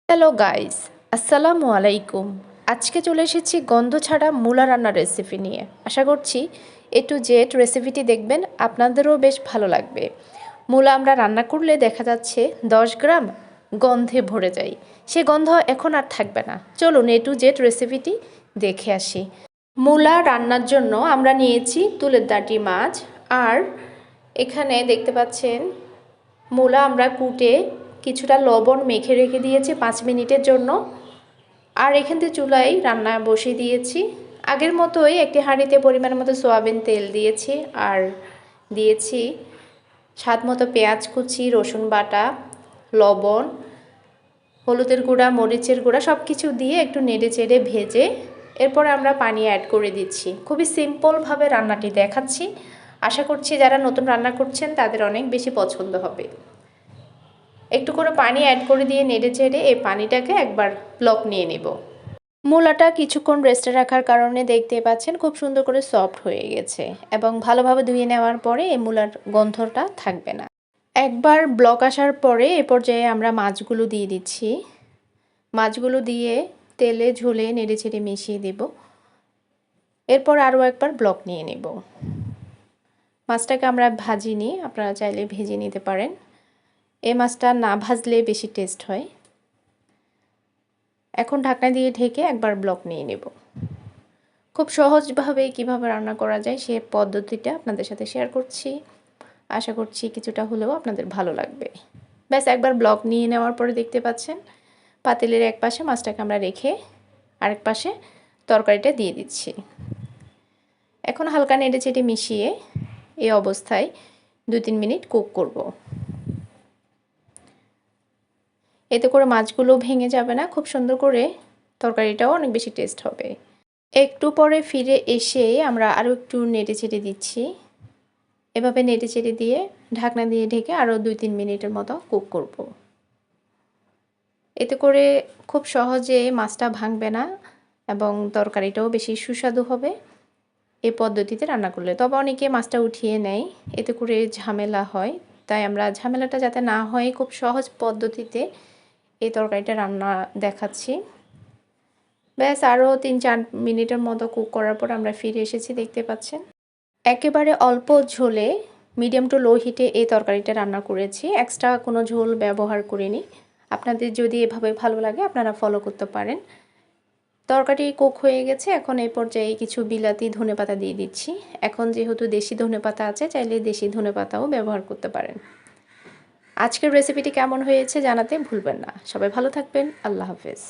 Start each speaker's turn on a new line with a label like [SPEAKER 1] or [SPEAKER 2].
[SPEAKER 1] Hello guys, আসসালামু আলাইকুম। আজকে চলে এসেছি গন্ধ ছাড়া মূলা রান্নার রেসিপি নিয়ে। আশা করছি এ টু জেড রেসিপিটি দেখবেন, আপনাদেরও বেশ ভালো লাগবে। মূলা আমরা রান্না করলে দেখা যাচ্ছে 10 গ্রাম গন্ধে ভরে যায়। সে গন্ধ এখন আর থাকবে না। চলুন এ টু জেড রেসিপিটি দেখে আসি। মূলা রান্নার জন্য আমরা নিয়েছি তুলের দাঁটি মাছ, আর এখানে দেখতে পাচ্ছেন মূলা আমরা কুটে কিছুটা লবণ মেখে রেখে দিয়েছি 5 মিনিটের জন্য। আর এখান থেকে চুলায় রান্না বসিয়ে দিয়েছি। আগের মতোই একটি হাঁড়িতে পরিমাণ মতো সয়াবিন তেল দিয়েছি, আর দিয়েছি স্বাদ মতো পেঁয়াজ কুচি, রসুন বাটা, লবণ, হলুদের গুঁড়া, মরিচের গুঁড়া সব কিছু দিয়ে একটু নেড়ে চেড়ে ভেজে এরপর আমরা পানি অ্যাড করে দিচ্ছি। খুবই সিম্পলভাবে রান্নাটি দেখাচ্ছি। আশা করছি যারা নতুন রান্না করছেন তাদের অনেক বেশি পছন্দ হবে। একটু করে পানি অ্যাড করে দিয়ে নেড়ে চেড়ে এই পানিটাকে একবার ব্লক নিয়ে নেব। মূলাটা কিছুক্ষণ রেস্টে রাখার কারণে দেখতে পাচ্ছেন খুব সুন্দর করে সফট হয়ে গেছে, এবং ভালোভাবে ধুয়ে নেওয়ার পরে এই মূলার গন্ধটা থাকবে না। একবার ব্লক আসার পরে এ পর্যায়ে আমরা মাছগুলো দিয়ে দিচ্ছি। মাছগুলো দিয়ে তেলে ঝোলে নেড়ে চেড়ে মিশিয়ে দেব। এরপর আরও একবার ব্লক নিয়ে নেব। মাছটাকে আমরা ভাজিনি, আপনারা চাইলে ভেজে নিতে পারেন। এই মাছটা না ভাজলে বেশি টেস্ট হয়। এখন ঢাকনা দিয়ে ঢেকে একবার ব্লক নিয়ে নেব। খুব সহজভাবে কিভাবে রান্না করা যায় সে পদ্ধতিটা আপনাদের সাথে শেয়ার করছি। আশা করছি কিছুটা হলেও আপনাদের ভালো লাগবে। ব্যাস একবার ব্লক নিয়ে নেওয়ার পরে দেখতে পাচ্ছেন পাতিলের এক পাশে মাছটাকে আমরা রেখে আরেক পাশে তরকারিটা দিয়ে দিচ্ছি। এখন হালকা নেড়ে চেড়ে মিশিয়ে এই অবস্থায় 2-3 মিনিট কুক করব। এতে করে মাছগুলো ভেঙে যাবে না, খুব সুন্দর করে তরকারিটাও অনেক বেশি টেস্ট হবে। একটু পরে ফিরে এসে আমরা আরও একটু নেড়ে চেড়ে দিচ্ছি। এভাবে নেড়ে চেড়ে দিয়ে ঢাকনা দিয়ে ঢেকে আরও 2-3 মিনিটের মতো কুক করব। এতে করে খুব সহজে মাছটা ভাঙবে না এবং তরকারিটাও বেশি সুস্বাদু হবে এই পদ্ধতিতে রান্না করলে। তবে অনেকে মাছটা উঠিয়ে নেয়, এতে করে ঝামেলা হয়। তাই আমরা ঝামেলাটা যাতে না হয় খুব সহজ পদ্ধতিতে এই তরকারিটা রান্না দেখাচ্ছি। ব্যাস আরও 3-4 মিনিটের মতো কুক করার পর আমরা ফিরে এসেছি, দেখতে পাচ্ছেন। একেবারে অল্প ঝোলে মিডিয়াম টু লো হিটে এই তরকারিটা রান্না করেছি, এক্সট্রা কোনো ঝোল ব্যবহার করিনি। আপনাদের যদি এভাবে ভালো লাগে আপনারা ফলো করতে পারেন। তরকারি কুক হয়ে গেছে, এখন এই পর্যায়ে কিছু বিলাতি ধনেপাতা দিয়ে দিচ্ছি। এখন যেহেতু দেশি ধনেপাতা আছে, চাইলে দেশি ধনেপাতাও ব্যবহার করতে পারেন। আজকের রেসিপিটি কেমন হয়েছে জানাতে ভুলবেন না। সবাই ভালো থাকবেন। আল্লাহ হাফেজ।